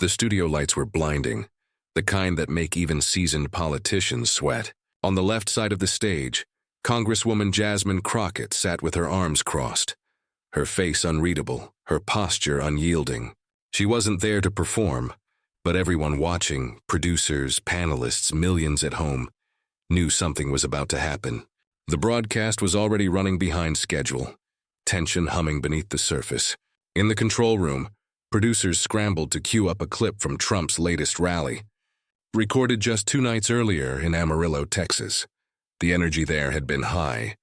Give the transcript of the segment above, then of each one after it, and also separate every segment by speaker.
Speaker 1: The studio lights were blinding, the kind that make even seasoned politicians sweat. On the left side of the stage, Congresswoman Jasmine Crockett sat with her arms crossed, her face unreadable, her posture unyielding. She wasn't there to perform, but everyone watching, producers, panelists, millions at home, knew something was about to happen. The broadcast was already running behind schedule, tension humming beneath the surface. In the control room, producers scrambled to cue up a clip from Trump's latest rally, recorded just 2 nights earlier in Amarillo, Texas. The energy there had been high,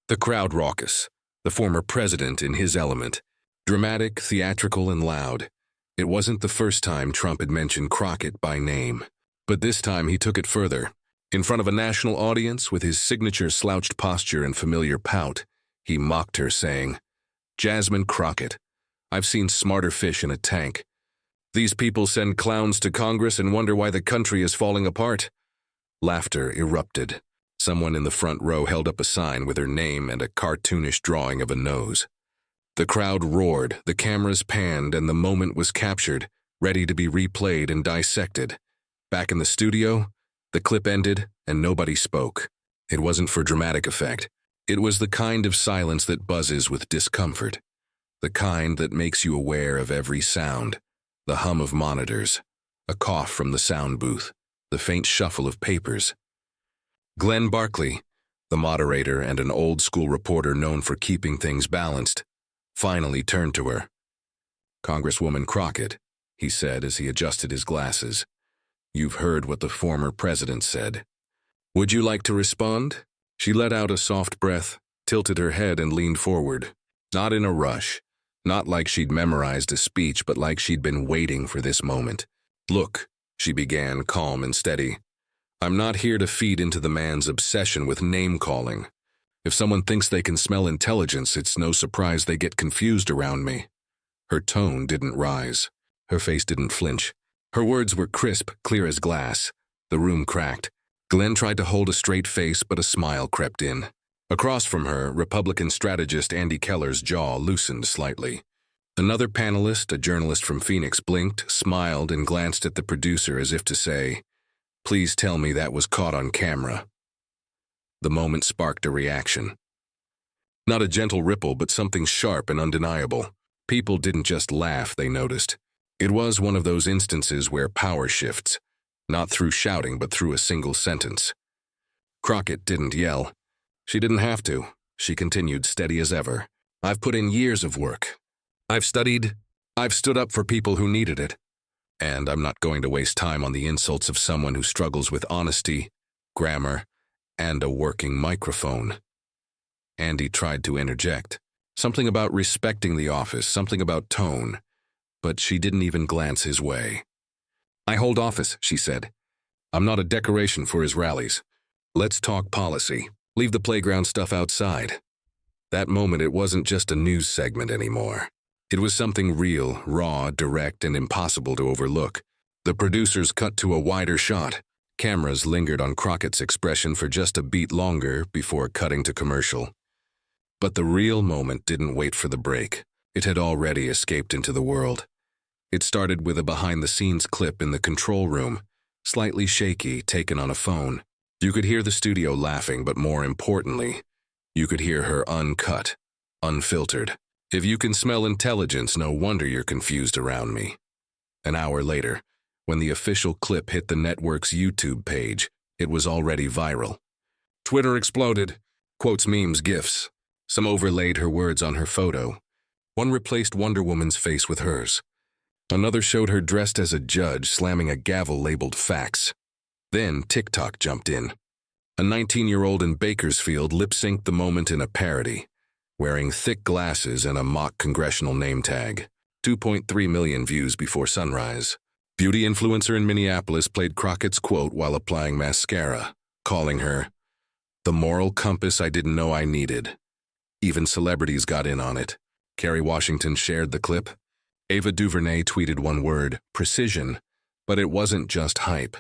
Speaker 1: the crowd raucous, the former president in his element, dramatic, theatrical, and loud. It wasn't the first time Trump had mentioned Crockett by name, but this time he took it further. In front of a national audience, with his signature slouched posture and familiar pout, he mocked her, saying, "Jasmine Crockett, I've seen smarter fish in a tank. These people send clowns to Congress and wonder why the country is falling apart." Laughter erupted. Someone in the front row held up a sign with her name and a cartoonish drawing of a nose. The crowd roared, the cameras panned, and the moment was captured, ready to be replayed and dissected. Back in the studio, the clip ended and nobody spoke. It wasn't for dramatic effect. It was the kind of silence that buzzes with discomfort, the kind that makes you aware of every sound, the hum of monitors, a cough from the sound booth, the faint shuffle of papers. Glenn Barkley, the moderator and an old-school reporter known for keeping things balanced, finally turned to her. "Congresswoman Crockett," he said as he adjusted his glasses, "you've heard what the former president said. Would you like to respond?" She let out a soft breath, tilted her head, and leaned forward. Not in a rush, not like she'd memorized a speech, but like she'd been waiting for this moment. "Look," she began, calm and steady, "I'm not here to feed into the man's obsession with name-calling. If someone thinks they can smell intelligence, it's no surprise they get confused around me." Her tone didn't rise. Her face didn't flinch. Her words were crisp, clear as glass. The room cracked. Glenn tried to hold a straight face, but a smile crept in. Across from her, Republican strategist Andy Keller's jaw loosened slightly. Another panelist, a journalist from Phoenix, blinked, smiled, and glanced at the producer as if to say, "Please tell me that was caught on camera." The moment sparked a reaction. Not a gentle ripple, but something sharp and undeniable. People didn't just laugh, they noticed. It was one of those instances where power shifts, not through shouting, but through a single sentence. Crockett didn't yell. She didn't have to. She continued, steady as ever. "I've put in years of work. I've studied. I've stood up for people who needed it. And I'm not going to waste time on the insults of someone who struggles with honesty, grammar, and a working microphone." Andy tried to interject. Something about respecting the office, something about tone, but she didn't even glance his way. "I hold office," she said. "I'm not a decoration for his rallies. Let's talk policy. Leave the playground stuff outside." That moment, it wasn't just a news segment anymore. It was something real, raw, direct, and impossible to overlook. The producers cut to a wider shot. Cameras lingered on Crockett's expression for just a beat longer before cutting to commercial. But the real moment didn't wait for the break. It had already escaped into the world. It started with a behind-the-scenes clip in the control room, slightly shaky, taken on a phone. You could hear the studio laughing, but more importantly, you could hear her uncut, unfiltered. "If you can smell intelligence, no wonder you're confused around me." An hour later, when the official clip hit the network's YouTube page, it was already viral. Twitter exploded. Quotes, memes, GIFs. Some overlaid her words on her photo. One replaced Wonder Woman's face with hers. Another showed her dressed as a judge, slamming a gavel labeled facts. Then TikTok jumped in. A 19-year-old in Bakersfield lip-synced the moment in a parody, wearing thick glasses and a mock congressional name tag. 2.3 million views before sunrise. Beauty influencer in Minneapolis played Crockett's quote while applying mascara, calling her the moral compass I didn't know I needed. Even celebrities got in on it. Kerry Washington shared the clip. Ava DuVernay tweeted one word, precision, but it wasn't just hype.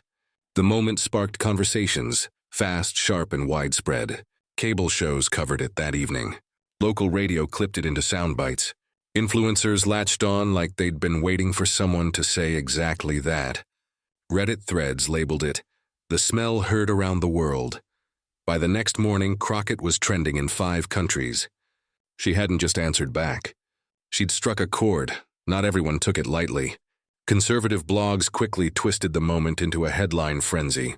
Speaker 1: The moment sparked conversations, fast, sharp, and widespread. Cable shows covered it that evening. Local radio clipped it into sound bites. Influencers latched on like they'd been waiting for someone to say exactly that. Reddit threads labeled it, "The smell heard around the world." By the next morning, Crockett was trending in 5 countries. She hadn't just answered back. She'd struck a chord. Not everyone took it lightly. Conservative blogs quickly twisted the moment into a headline frenzy.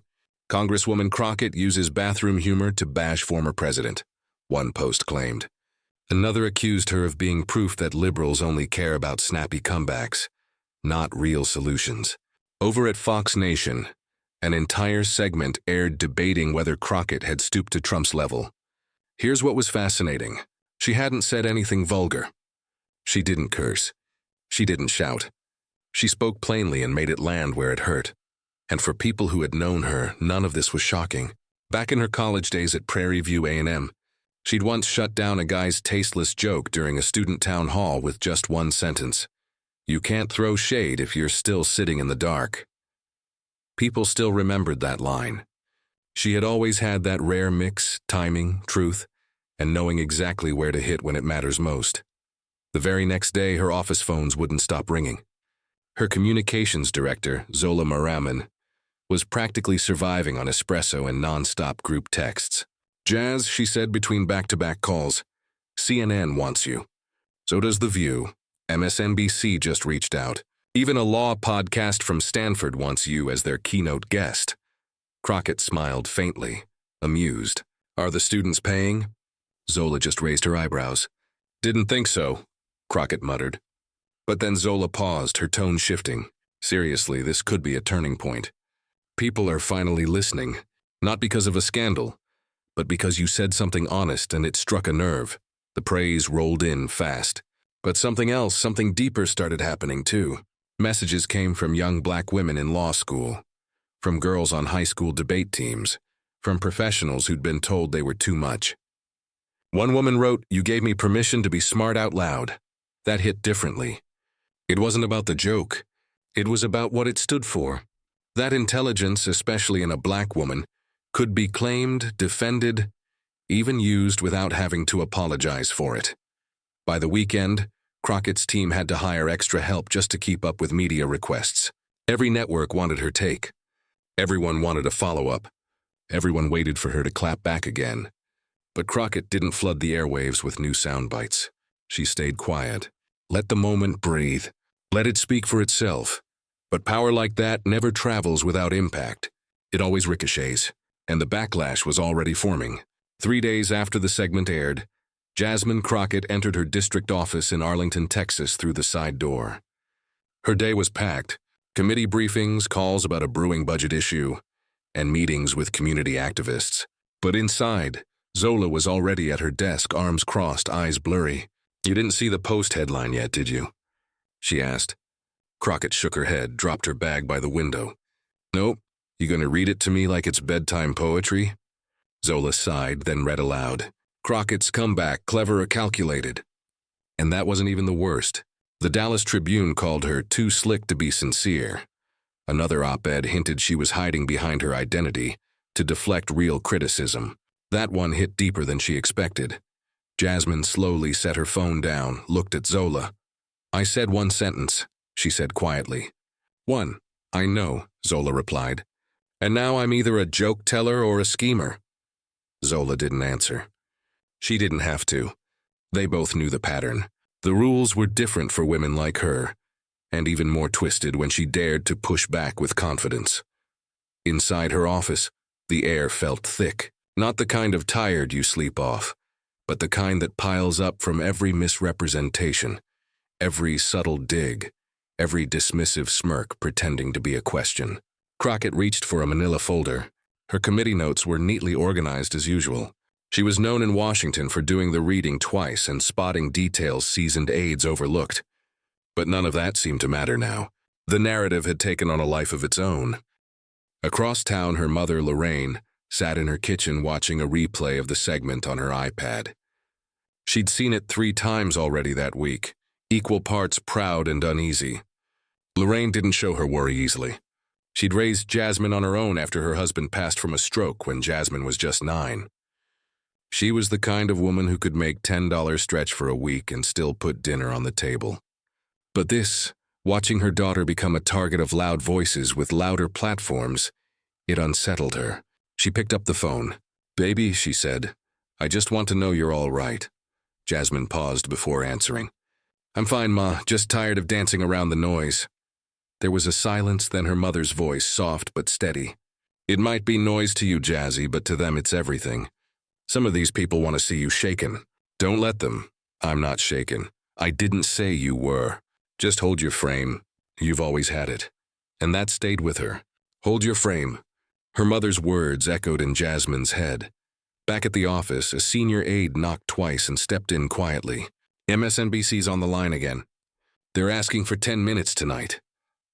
Speaker 1: "Congresswoman Crockett uses bathroom humor to bash former president," one post claimed. Another accused her of being proof that liberals only care about snappy comebacks, not real solutions. Over at Fox Nation, an entire segment aired debating whether Crockett had stooped to Trump's level. Here's what was fascinating. She hadn't said anything vulgar. She didn't curse. She didn't shout. She spoke plainly and made it land where it hurt. And for people who had known her, none of this was shocking. Back in her college days at Prairie View A&M, she'd once shut down a guy's tasteless joke during a student town hall with just one sentence: "You can't throw shade if you're still sitting in the dark." People still remembered that line. She had always had that rare mix, timing, truth, and knowing exactly where to hit when it matters most. The very next day, her office phones wouldn't stop ringing. Her communications director, Zola Maraman, was practically surviving on espresso and non-stop group texts. "Jazz," she said between back-to-back calls, "CNN wants you. So does The View. MSNBC just reached out. Even a law podcast from Stanford wants you as their keynote guest." Crockett smiled faintly, amused. "Are the students paying?" Zola just raised her eyebrows. "Didn't think so," Crockett muttered. But then Zola paused, her tone shifting. "Seriously, this could be a turning point. People are finally listening, not because of a scandal, but because you said something honest and it struck a nerve." The praise rolled in fast. But something else, something deeper started happening too. Messages came from young black women in law school, from girls on high school debate teams, from professionals who'd been told they were too much. One woman wrote, "You gave me permission to be smart out loud." That hit differently. It wasn't about the joke. It was about what it stood for. That intelligence, especially in a black woman, could be claimed, defended, even used without having to apologize for it. By the weekend, Crockett's team had to hire extra help just to keep up with media requests. Every network wanted her take. Everyone wanted a follow-up. Everyone waited for her to clap back again. But Crockett didn't flood the airwaves with new sound bites. She stayed quiet. Let the moment breathe. Let it speak for itself. But power like that never travels without impact. It always ricochets. And the backlash was already forming. 3 days after the segment aired, Jasmine Crockett entered her district office in Arlington, Texas through the side door. Her day was packed. Committee briefings, calls about a brewing budget issue, and meetings with community activists. But inside, Zola was already at her desk, arms crossed, eyes blurry. "You didn't see the Post headline yet, did you?" she asked. Crockett shook her head, dropped her bag by the window. "Nope. You gonna read it to me like it's bedtime poetry?" Zola sighed, then read aloud. Crockett's comeback, clever or calculated. And that wasn't even the worst. The Dallas Tribune called her too slick to be sincere. Another op-ed hinted she was hiding behind her identity to deflect real criticism. That one hit deeper than she expected. Jasmine slowly set her phone down, looked at Zola. "I said one sentence," she said quietly. "One. I know," Zola replied. "And now I'm either a joke teller or a schemer." Zola didn't answer. She didn't have to. They both knew the pattern. The rules were different for women like her, and even more twisted when she dared to push back with confidence. Inside her office, the air felt thick, not the kind of tired you sleep off, but the kind that piles up from every misrepresentation, every subtle dig, every dismissive smirk pretending to be a question. Crockett reached for a manila folder. Her committee notes were neatly organized as usual. She was known in Washington for doing the reading twice and spotting details seasoned aides overlooked. But none of that seemed to matter now. The narrative had taken on a life of its own. Across town, her mother, Lorraine, sat in her kitchen watching a replay of the segment on her iPad. She'd seen it 3 times already that week, equal parts proud and uneasy. Lorraine didn't show her worry easily. She'd raised Jasmine on her own after her husband passed from a stroke when Jasmine was just 9. She was the kind of woman who could make $10 stretch for a week and still put dinner on the table. But this, watching her daughter become a target of loud voices with louder platforms, it unsettled her. She picked up the phone. "Baby," she said, "I just want to know you're all right." Jasmine paused before answering. "I'm fine, Ma, just tired of dancing around the noise." There was a silence, then her mother's voice, soft but steady. "It might be noise to you, Jazzy, but to them it's everything. Some of these people want to see you shaken. Don't let them." "I'm not shaken. I didn't say you were. Just hold your frame. You've always had it." And that stayed with her. Hold your frame. Her mother's words echoed in Jasmine's head. Back at the office, a senior aide knocked twice and stepped in quietly. "MSNBC's on the line again. They're asking for 10 minutes tonight."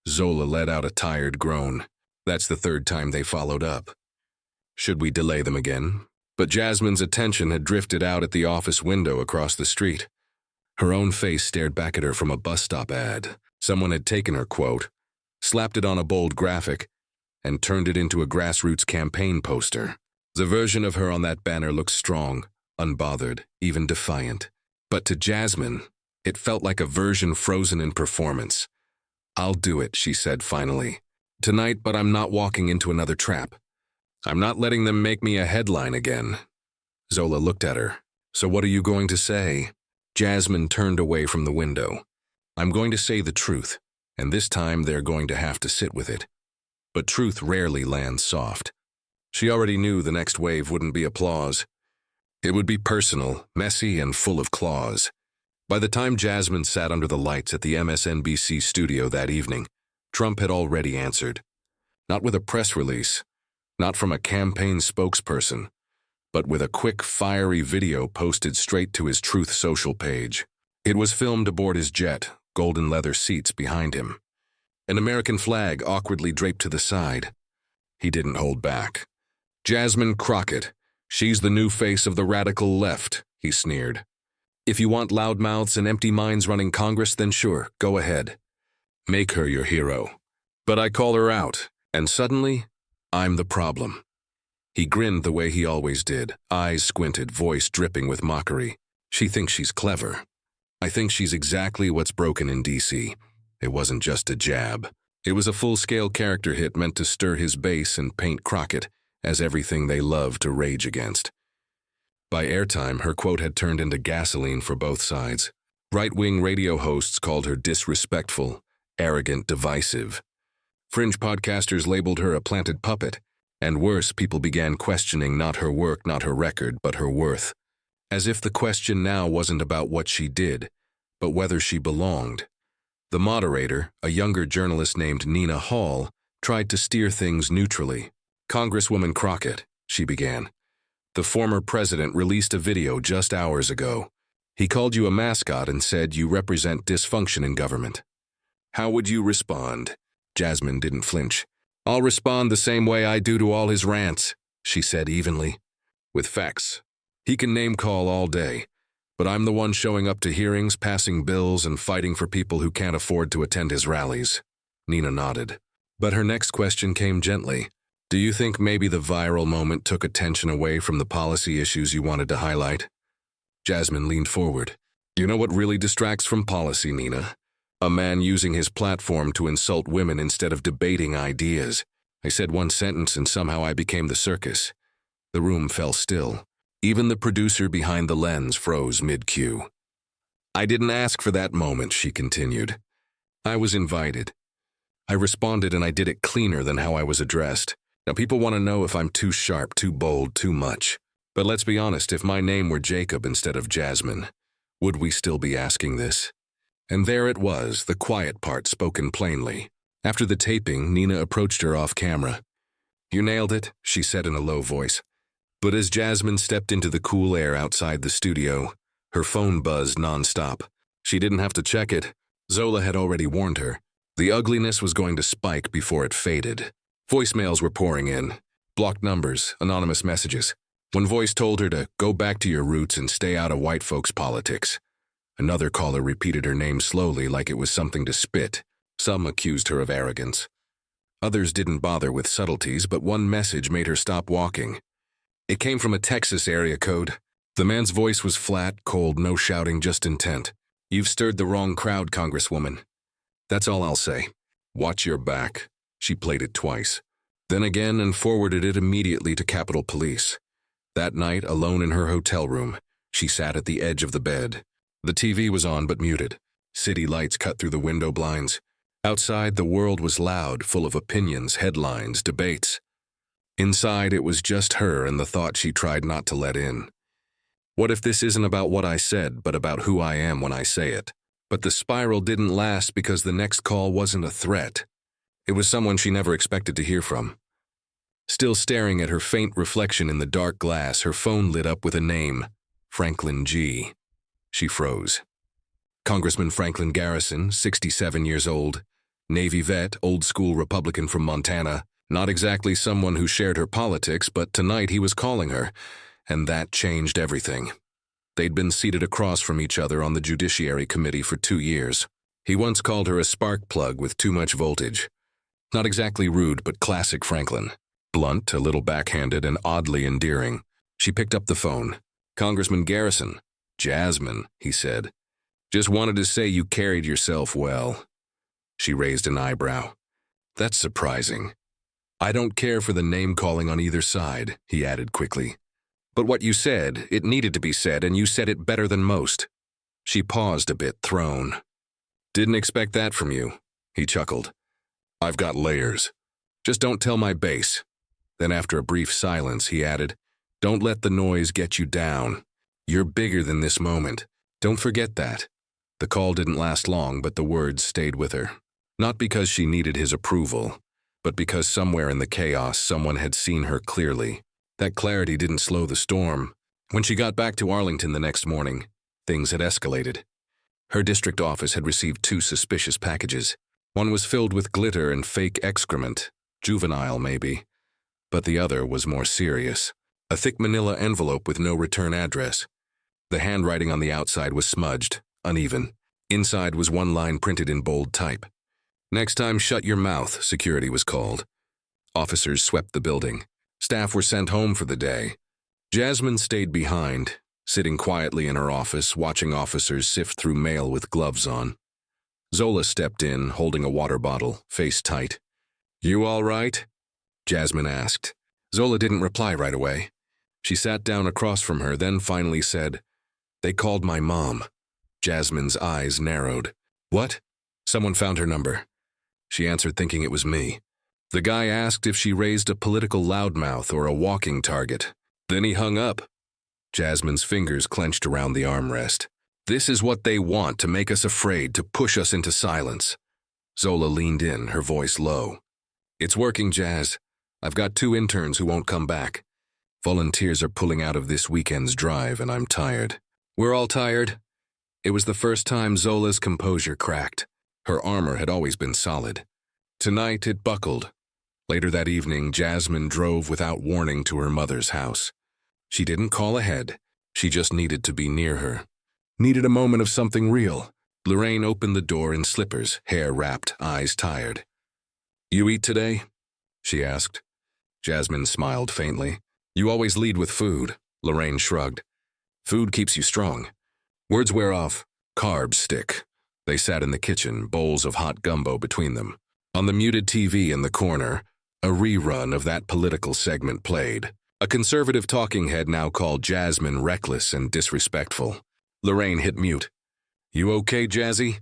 Speaker 1: Zola let out a tired groan. That's the third time they followed up. Should we delay them again? But Jasmine's attention had drifted out at the office window across the street. Her own face stared back at her from a bus stop ad. Someone had taken her quote, slapped it on a bold graphic, and turned it into a grassroots campaign poster. The version of her on that banner looked strong, unbothered, even defiant. But to Jasmine, it felt like a version frozen in performance. "I'll do it," she said finally. "Tonight, but I'm not walking into another trap. I'm not letting them make me a headline again." Zola looked at her. "So what are you going to say?" Jasmine turned away from the window. "I'm going to say the truth, and this time they're going to have to sit with it." But truth rarely lands soft. She already knew the next wave wouldn't be applause. It would be personal, messy, and full of claws. By the time Jasmine sat under the lights at the MSNBC studio that evening, Trump had already answered. Not with a press release, not from a campaign spokesperson, but with a quick, fiery video posted straight to his Truth Social page. It was filmed aboard his jet, golden leather seats behind him. An American flag awkwardly draped to the side. He didn't hold back. "Jasmine Crockett, she's the new face of the radical left," he sneered. "If you want loudmouths and empty minds running Congress, then sure, go ahead. Make her your hero. But I call her out, and suddenly, I'm the problem." He grinned the way he always did, eyes squinted, voice dripping with mockery. "She thinks she's clever. I think she's exactly what's broken in D.C. It wasn't just a jab. It was a full-scale character hit meant to stir his base and paint Crockett as everything they love to rage against." By airtime, her quote had turned into gasoline for both sides. Right-wing radio hosts called her disrespectful, arrogant, divisive. Fringe podcasters labeled her a planted puppet, and worse, people began questioning not her work, not her record, but her worth. As if the question now wasn't about what she did, but whether she belonged. The moderator, a younger journalist named Nina Hall, tried to steer things neutrally. "Congresswoman Crockett," she began. "The former president released a video just hours ago. He called you a mascot and said you represent dysfunction in government. How would you respond?" Jasmine didn't flinch. "I'll respond the same way I do to all his rants," she said evenly. "With facts. He can name-call all day, but I'm the one showing up to hearings, passing bills, and fighting for people who can't afford to attend his rallies." Nina nodded. But her next question came gently. "Do you think maybe the viral moment took attention away from the policy issues you wanted to highlight?" Jasmine leaned forward. "You know what really distracts from policy, Nina? A man using his platform to insult women instead of debating ideas. I said one sentence and somehow I became the circus." The room fell still. Even the producer behind the lens froze mid-cue. "I didn't ask for that moment," she continued. "I was invited. I responded and I did it cleaner than how I was addressed. Now people want to know if I'm too sharp, too bold, too much. But let's be honest, if my name were Jacob instead of Jasmine, would we still be asking this?" And there it was, the quiet part spoken plainly. After the taping, Nina approached her off camera. "You nailed it," she said in a low voice. But as Jasmine stepped into the cool air outside the studio, her phone buzzed nonstop. She didn't have to check it. Zola had already warned her. The ugliness was going to spike before it faded. Voicemails were pouring in. Blocked numbers, anonymous messages. One voice told her to go back to your roots and stay out of white folks' politics. Another caller repeated her name slowly like it was something to spit. Some accused her of arrogance. Others didn't bother with subtleties, but one message made her stop walking. It came from a Texas area code. The man's voice was flat, cold, no shouting, just intent. "You've stirred the wrong crowd, Congresswoman. That's all I'll say. Watch your back." She played it twice. Then again and forwarded it immediately to Capitol Police. That night, alone in her hotel room, she sat at the edge of the bed. The TV was on but muted. City lights cut through the window blinds. Outside, the world was loud, full of opinions, headlines, debates. Inside, it was just her and the thought she tried not to let in. What if this isn't about what I said, but about who I am when I say it? But the spiral didn't last because the next call wasn't a threat. It was someone she never expected to hear from. Still staring at her faint reflection in the dark glass, her phone lit up with a name, Franklin G. She froze. Congressman Franklin Garrison, 67 years old, Navy vet, old-school Republican from Montana, not exactly someone who shared her politics, but tonight he was calling her, and that changed everything. They'd been seated across from each other on the Judiciary Committee for 2 years. He once called her a spark plug with too much voltage. Not exactly rude, but classic Franklin. Blunt, a little backhanded, and oddly endearing. She picked up the phone. "Congressman Garrison." "Jasmine," he said. "Just wanted to say you carried yourself well." She raised an eyebrow. "That's surprising." "I don't care for the name-calling on either side," he added quickly. "But what you said, it needed to be said, and you said it better than most." She paused a bit, thrown. "Didn't expect that from you," he chuckled. "I've got layers. Just don't tell my base." Then after a brief silence, he added, "Don't let the noise get you down. You're bigger than this moment. Don't forget that." The call didn't last long, but the words stayed with her. Not because she needed his approval, but because somewhere in the chaos someone had seen her clearly. That clarity didn't slow the storm. When she got back to Arlington the next morning, things had escalated. Her district office had received 2 suspicious packages. One was filled with glitter and fake excrement, juvenile maybe, but the other was more serious. A thick manila envelope with no return address. The handwriting on the outside was smudged, uneven. Inside was one line printed in bold type. "Next time, shut your mouth," security was called. Officers swept the building. Staff were sent home for the day. Jasmine stayed behind, sitting quietly in her office, watching officers sift through mail with gloves on. Zola stepped in, holding a water bottle, face tight. "You all right?" Jasmine asked. Zola didn't reply right away. She sat down across from her, then finally said, "They called my mom." Jasmine's eyes narrowed. "What?" "Someone found her number." She answered, thinking it was me. "The guy asked if she raised a political loudmouth or a walking target. Then he hung up." Jasmine's fingers clenched around the armrest. "This is what they want, to make us afraid, to push us into silence." Zola leaned in, her voice low. "It's working, Jazz. I've got 2 interns who won't come back. Volunteers are pulling out of this weekend's drive, and I'm tired." "We're all tired." It was the first time Zola's composure cracked. Her armor had always been solid. Tonight it buckled. Later that evening, Jasmine drove without warning to her mother's house. She didn't call ahead. She just needed to be near her. Needed a moment of something real. Lorraine opened the door in slippers, hair wrapped, eyes tired. "You eat today?" she asked. Jasmine smiled faintly. "You always lead with food." Lorraine shrugged. "Food keeps you strong." Words wear off. Carbs stick. They sat in the kitchen, bowls of hot gumbo between them. On the muted TV in the corner, a rerun of that political segment played. A conservative talking head now called Jasmine reckless and disrespectful. Lorraine hit mute. "You okay, Jazzy?"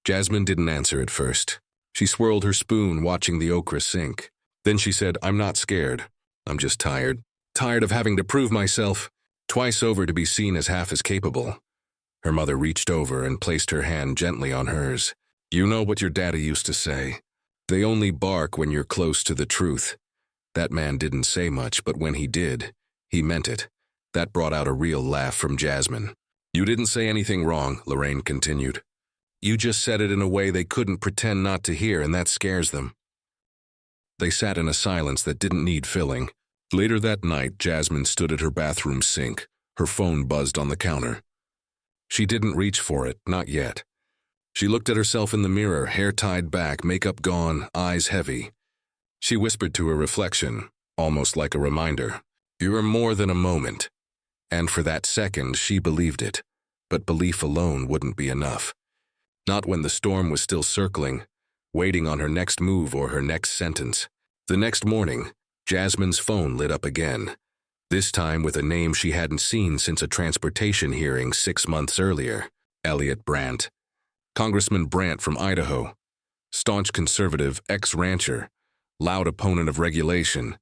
Speaker 1: Jasmine didn't answer at first. She swirled her spoon, watching the okra sink. Then she said, "I'm not scared. I'm just tired. Tired of having to prove myself twice over to be seen as half as capable." Her mother reached over and placed her hand gently on hers. "You know what your daddy used to say. They only bark when you're close to the truth." That man didn't say much, but when he did, he meant it. That brought out a real laugh from Jasmine. "You didn't say anything wrong," Lorraine continued. "You just said it in a way they couldn't pretend not to hear, and that scares them." They sat in a silence that didn't need filling. Later that night, Jasmine stood at her bathroom sink. Her phone buzzed on the counter. She didn't reach for it, not yet. She looked at herself in the mirror, hair tied back, makeup gone, eyes heavy. She whispered to her reflection, almost like a reminder, "You're more than a moment. And for that second, she believed it. But belief alone wouldn't be enough. Not when the storm was still circling, waiting on her next move or her next sentence. The next morning, Jasmine's phone lit up again, this time with a name she hadn't seen since a transportation hearing 6 months earlier, Elliot Brandt. Congressman Brandt from Idaho, staunch conservative, ex-rancher, loud opponent of regulation,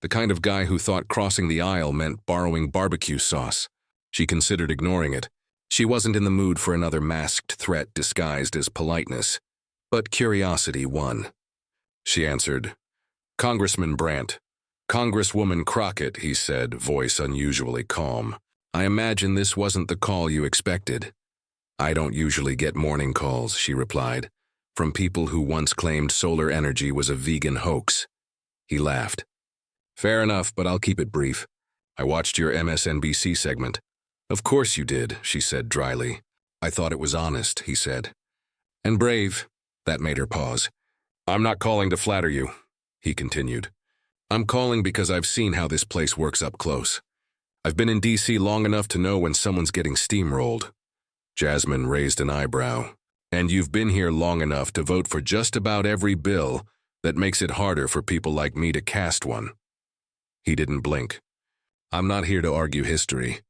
Speaker 1: the kind of guy who thought crossing the aisle meant borrowing barbecue sauce. She considered ignoring it. She wasn't in the mood for another masked threat disguised as politeness, but curiosity won. She answered, "Congressman Brandt." "Congresswoman Crockett," he said, voice unusually calm. "I imagine this wasn't the call you expected." "I don't usually get morning calls," she replied, "from people who once claimed solar energy was a vegan hoax." He laughed. "Fair enough, but I'll keep it brief. I watched your MSNBC segment." "Of course you did," she said dryly. "I thought it was honest," he said. "And brave." That made her pause. "I'm not calling to flatter you," he continued. "I'm calling because I've seen how this place works up close. I've been in D.C. long enough to know when someone's getting steamrolled." Jasmine raised an eyebrow. "And you've been here long enough to vote for just about every bill that makes it harder for people like me to cast one." He didn't blink. "I'm not here to argue history.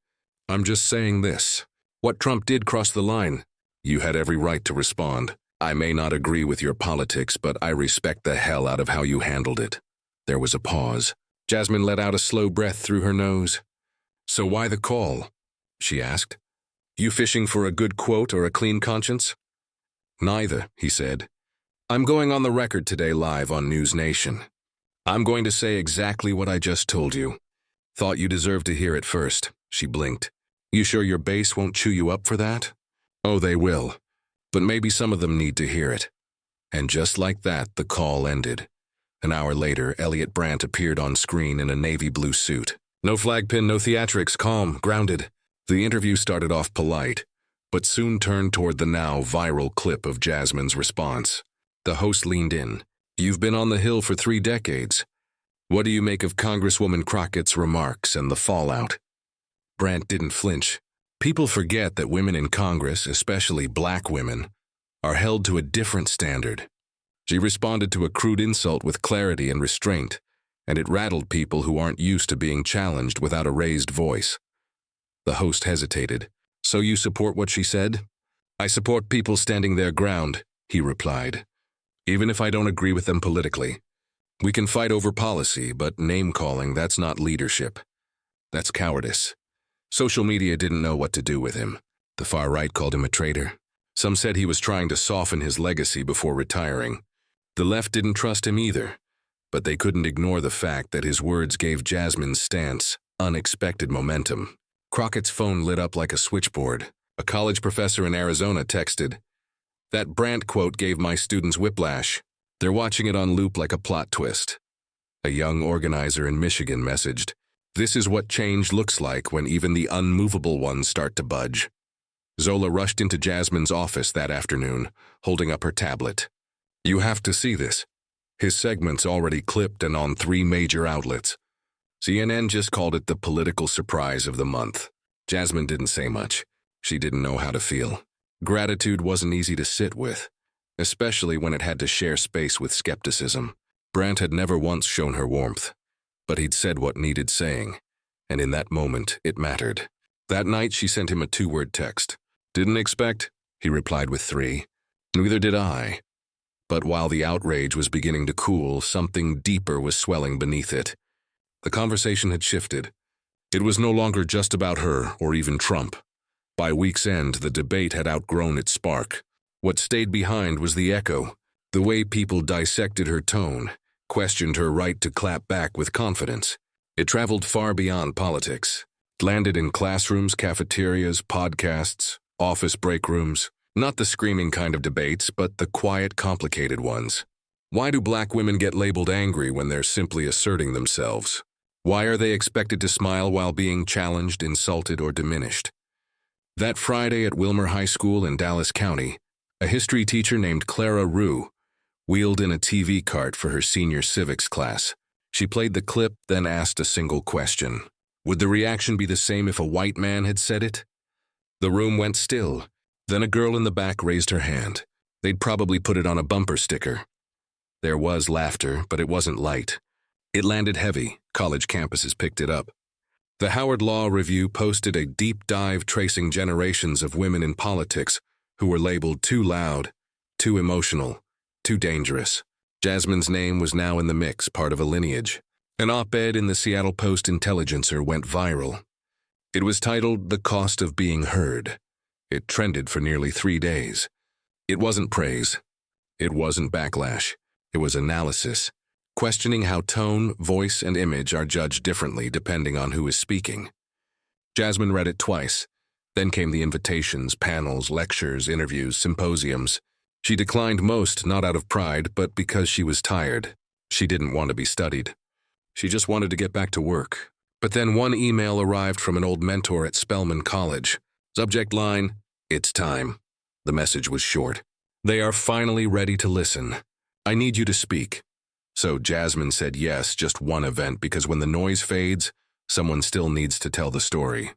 Speaker 1: I'm just saying this. What Trump did crossed the line. You had every right to respond. I may not agree with your politics, but I respect the hell out of how you handled it." There was a pause. Jasmine let out a slow breath through her nose. "So why the call?" she asked. "You fishing for a good quote or a clean conscience?" "Neither," he said. "I'm going on the record today live on News Nation. I'm going to say exactly what I just told you." "Thought you deserved to hear it first," she blinked. "You sure your base won't chew you up for that?" "Oh, they will. But maybe some of them need to hear it." And just like that, the call ended. An hour later, Elliot Brandt appeared on screen in a navy blue suit. No flag pin, no theatrics, calm, grounded. The interview started off polite, but soon turned toward the now viral clip of Jasmine's response. The host leaned in. "You've been on the Hill for 3 decades. What do you make of Congresswoman Crockett's remarks and the fallout?" Brandt didn't flinch. People forget that women in Congress, especially black women, are held to a different standard. She responded to a crude insult with clarity and restraint, and it rattled people who aren't used to being challenged without a raised voice. The host hesitated. "So you support what she said?" "I support people standing their ground," he replied, "even if I don't agree with them politically. We can fight over policy, but name-calling, that's not leadership. That's cowardice." Social media didn't know what to do with him. The far right called him a traitor. Some said he was trying to soften his legacy before retiring. The left didn't trust him either, but they couldn't ignore the fact that his words gave Jasmine's stance unexpected momentum. Crockett's phone lit up like a switchboard. A college professor in Arizona texted, "That Brandt quote gave my students whiplash. They're watching it on loop like a plot twist." A young organizer in Michigan messaged, "This is what change looks like when even the unmovable ones start to budge." Zola rushed into Jasmine's office that afternoon, holding up her tablet. "You have to see this. His segment's already clipped and on 3 major outlets. CNN just called it the political surprise of the month." Jasmine didn't say much. She didn't know how to feel. Gratitude wasn't easy to sit with, especially when it had to share space with skepticism. Brandt had never once shown her warmth, but he'd said what needed saying, and in that moment, it mattered. That night, she sent him a 2-word text. "Didn't expect," he replied with 3. "Neither did I." But while the outrage was beginning to cool, something deeper was swelling beneath it. The conversation had shifted. It was no longer just about her or even Trump. By week's end, the debate had outgrown its spark. What stayed behind was the echo, the way people dissected her tone, questioned her right to clap back with confidence. It traveled far beyond politics. It landed in classrooms, cafeterias, podcasts, office break rooms. Not the screaming kind of debates, but the quiet, complicated ones. Why do black women get labeled angry when they're simply asserting themselves? Why are they expected to smile while being challenged, insulted, or diminished? That Friday at Wilmer High School in Dallas County, a history teacher named Clara Rue wheeled in a TV cart for her senior civics class. She played the clip, then asked a single question. Would the reaction be the same if a white man had said it? The room went still. Then a girl in the back raised her hand. They'd probably put it on a bumper sticker. There was laughter, but it wasn't light. It landed heavy. College campuses picked it up. The Howard Law Review posted a deep dive tracing generations of women in politics who were labeled too loud, too emotional, too dangerous. Jasmine's name was now in the mix, part of a lineage. An op-ed in the Seattle Post-Intelligencer went viral. It was titled "The Cost of Being Heard." It trended for nearly 3 days. It wasn't praise. It wasn't backlash. It was analysis, questioning how tone, voice, and image are judged differently depending on who is speaking. Jasmine read it twice. Then came the invitations, panels, lectures, interviews, symposiums. She declined most, not out of pride, but because she was tired. She didn't want to be studied. She just wanted to get back to work. But then one email arrived from an old mentor at Spelman College. Subject line, "It's time." The message was short. "They are finally ready to listen. I need you to speak." So Jasmine said yes, just one event, because when the noise fades, someone still needs to tell the story.